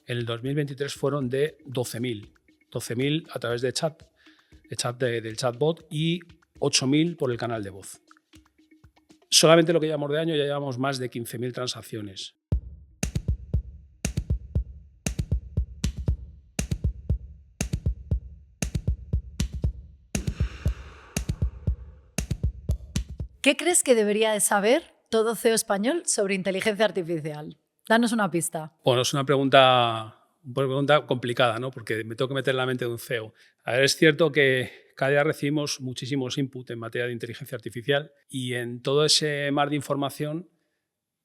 En el 2023 fueron de 12.000. 12.000 a través de del chatbot y 8.000 por el canal de voz. Solamente lo que llevamos de año ya llevamos más de 15.000 transacciones. ¿Qué crees que debería de saber todo CEO español sobre inteligencia artificial? Danos una pista. Bueno, es una pregunta complicada, ¿no? Porque me tengo que meter en la mente de un CEO. A ver, es cierto que cada día recibimos muchísimos input en materia de inteligencia artificial y en todo ese mar de información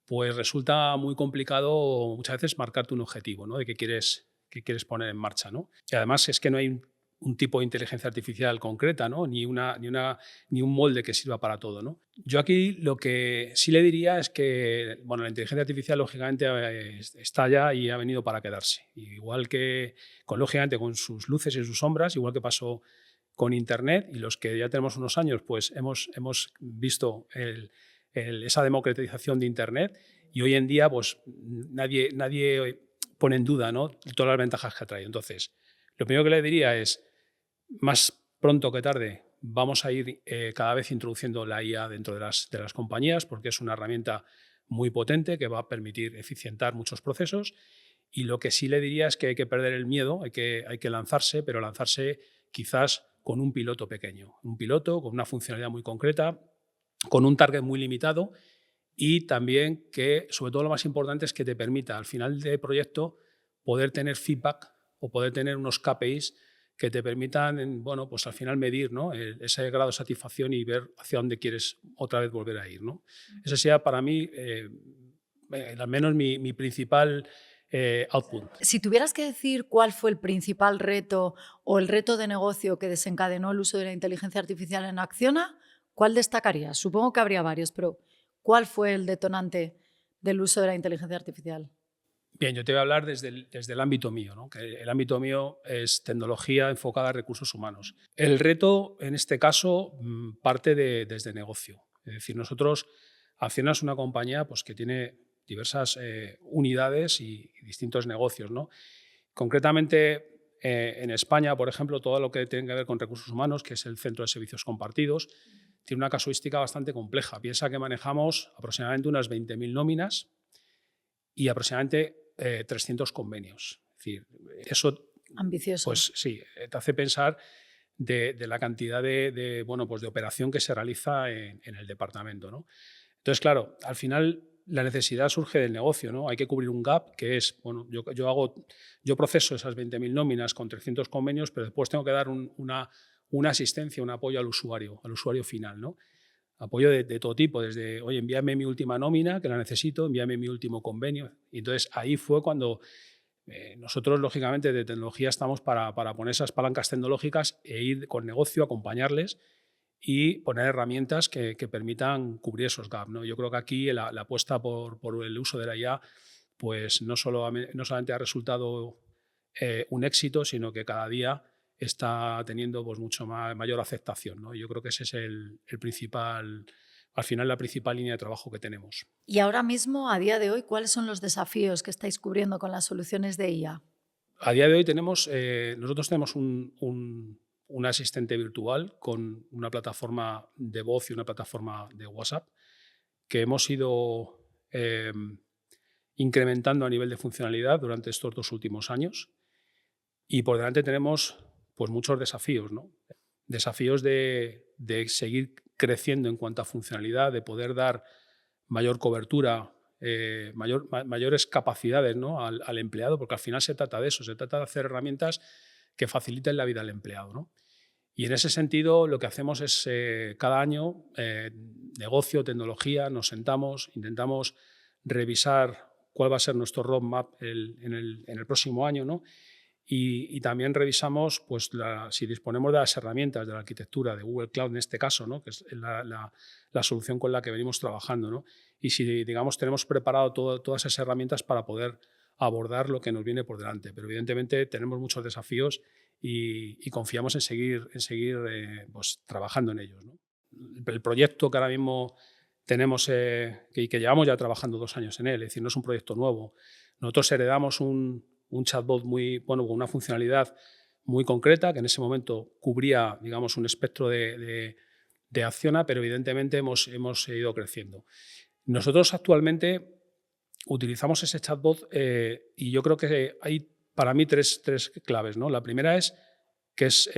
pues resulta muy complicado muchas veces marcarte un objetivo, ¿no? De qué quieres poner en marcha, ¿no? Y además es que no hay un tipo de inteligencia artificial concreta, ¿no? Ni un molde que sirva para todo, ¿no? Yo aquí lo que sí le diría es que bueno, la inteligencia artificial lógicamente está ya y ha venido para quedarse. Igual que lógicamente con sus luces y sus sombras, igual que pasó con Internet, y los que ya tenemos unos años pues hemos visto esa democratización de Internet, y hoy en día pues nadie pone en duda, ¿no?, todas las ventajas que ha traído. Entonces, lo primero que le diría es, más pronto que tarde vamos a ir cada vez introduciendo la IA dentro de las compañías, porque es una herramienta muy potente que va a permitir eficientar muchos procesos. Y lo que sí le diría es que hay que perder el miedo, hay que lanzarse, pero lanzarse quizás con un piloto pequeño, un piloto con una funcionalidad muy concreta, con un target muy limitado, y también que, sobre todo lo más importante, es que te permita al final del proyecto poder tener feedback o poder tener unos KPIs que te permitan, bueno, pues al final medir, ¿no?, ese grado de satisfacción y ver hacia dónde quieres otra vez volver a ir, ¿no? Ese sería para mí, al menos mi principal output. Si tuvieras que decir cuál fue el principal reto o el reto de negocio que desencadenó el uso de la inteligencia artificial en Acciona, ¿cuál destacarías? Supongo que habría varios, pero ¿cuál fue el detonante del uso de la inteligencia artificial? Bien, yo te voy a hablar desde el ámbito mío, ¿no?, que el ámbito mío es tecnología enfocada a recursos humanos. El reto, en este caso, parte desde negocio. Es decir, nosotros, Acciona es una compañía pues, que tiene diversas unidades y distintos negocios, ¿no? Concretamente, en España, por ejemplo, todo lo que tiene que ver con recursos humanos, que es el Centro de Servicios Compartidos, tiene una casuística bastante compleja. Piensa que manejamos aproximadamente unas 20.000 nóminas y aproximadamente 300 convenios. Es decir, eso, Ambicioso. pues sí, te hace pensar de la cantidad bueno, pues de operación que se realiza en el departamento, ¿no? Entonces, claro, al final la necesidad surge del negocio, ¿no? Hay que cubrir un gap que es, bueno, yo proceso esas 20.000 nóminas con 300 convenios, pero después tengo que dar una asistencia, un apoyo al usuario final, ¿no? Apoyo de todo tipo, desde, oye, envíame mi última nómina, que la necesito, envíame mi último convenio. Y entonces ahí fue cuando nosotros, lógicamente, de tecnología estamos para poner esas palancas tecnológicas e ir con negocio, acompañarles y poner herramientas que permitan cubrir esos gaps, ¿no? Yo creo que aquí la apuesta por el uso de la IA pues no solamente ha resultado un éxito, sino que cada día está teniendo pues, mayor aceptación, ¿no? Yo creo que ese es el principal, al final, la principal línea de trabajo que tenemos. Y ahora mismo, a día de hoy, ¿cuáles son los desafíos que estáis cubriendo con las soluciones de IA? A día de hoy nosotros tenemos un asistente virtual con una plataforma de voz y una plataforma de WhatsApp que hemos ido incrementando a nivel de funcionalidad durante estos 2 últimos años. Y por delante tenemos pues, muchos desafíos, ¿no? Desafíos de seguir creciendo en cuanto a funcionalidad, de poder dar mayor cobertura, mayores capacidades, ¿no?, al empleado, porque al final se trata de eso, se trata de hacer herramientas que faciliten la vida al empleado, ¿no? Y en ese sentido lo que hacemos es cada año, negocio, tecnología, nos sentamos, intentamos revisar cuál va a ser nuestro roadmap en el próximo año, ¿no? Y también revisamos pues, si disponemos de las herramientas de la arquitectura de Google Cloud en este caso, ¿no?, que es la solución con la que venimos trabajando, ¿no? Y si, digamos, tenemos preparado todas esas herramientas para poder abordar lo que nos viene por delante. Pero evidentemente tenemos muchos desafíos y confiamos en seguir pues, trabajando en ellos, ¿no? El proyecto que ahora mismo tenemos y que llevamos ya trabajando 2 años en él, es decir, no es un proyecto nuevo. Nosotros heredamos un un chatbot con una funcionalidad muy concreta, que en ese momento cubría, digamos, un espectro de Acciona, pero evidentemente hemos ido creciendo. Nosotros actualmente utilizamos ese chatbot y yo creo que hay para mí tres claves, ¿no? La primera es que es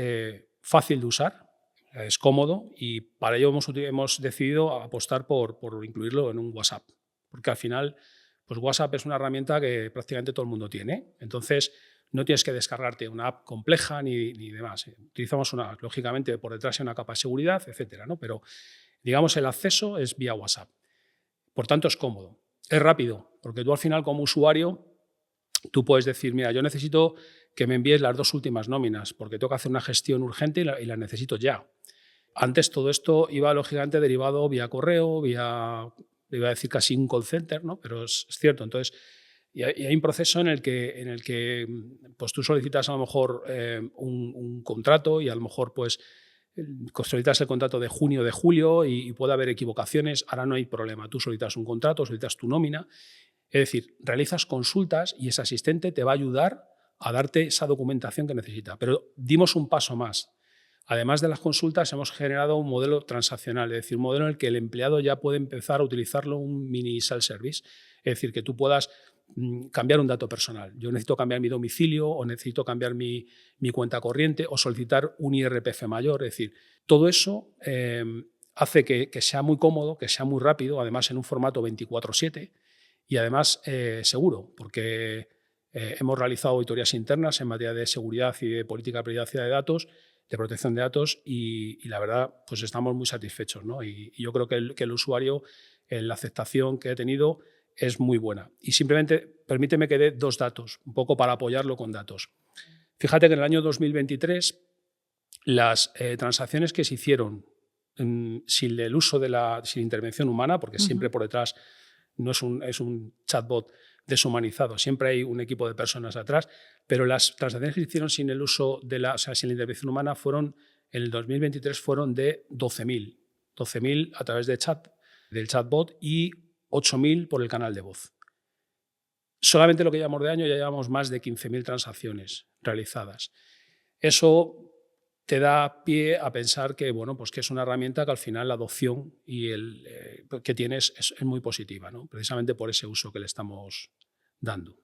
fácil de usar, es cómodo, y para ello hemos decidido apostar por incluirlo en un WhatsApp, porque al final pues WhatsApp es una herramienta que prácticamente todo el mundo tiene. Entonces no tienes que descargarte una app compleja ni demás. Utilizamos lógicamente por detrás hay una capa de seguridad, etcétera, ¿no? Pero digamos el acceso es vía WhatsApp. Por tanto es cómodo, es rápido, porque tú al final como usuario tú puedes decir, mira, yo necesito que me envíes las 2 últimas nóminas porque tengo que hacer una gestión urgente y la necesito ya. Antes todo esto iba lógicamente derivado vía correo, iba a decir casi un call center, ¿no? Pero es cierto. Entonces, y hay un proceso en el que pues tú solicitas a lo mejor un contrato y a lo mejor pues solicitas el contrato de junio, de julio y puede haber equivocaciones. Ahora no hay problema. Tú solicitas un contrato, solicitas tu nómina. Es decir, realizas consultas y ese asistente te va a ayudar a darte esa documentación que necesita. Pero dimos un paso más. Además de las consultas, hemos generado un modelo transaccional, es decir, un modelo en el que el empleado ya puede empezar a utilizarlo, un mini self-service. Es decir, que tú puedas cambiar un dato personal. Yo necesito cambiar mi domicilio o necesito cambiar mi cuenta corriente o solicitar un IRPF mayor. Es decir, todo eso hace que sea muy cómodo, que sea muy rápido, además en un formato 24/7 y además seguro, porque hemos realizado auditorías internas en materia de seguridad y de política de privacidad de datos, de protección de datos y la verdad pues estamos muy satisfechos, ¿no? Y yo creo que el usuario, la aceptación que ha tenido es muy buena. Y simplemente permíteme que dé 2 datos, un poco para apoyarlo con datos. Fíjate que en el año 2023 las transacciones que se hicieron sin el uso sin intervención humana, porque siempre por detrás no es un chatbot deshumanizado, siempre hay un equipo de personas atrás, pero las transacciones que se hicieron sin el uso sin la intervención humana en el 2023 fueron de 12.000. 12.000 a través del chatbot y 8.000 por el canal de voz. Solamente lo que llevamos de año ya llevamos más de 15.000 transacciones realizadas. Eso te da pie a pensar que, bueno, pues que es una herramienta que al final la adopción que tienes es muy positiva, ¿no? Precisamente por ese uso que le estamos dando.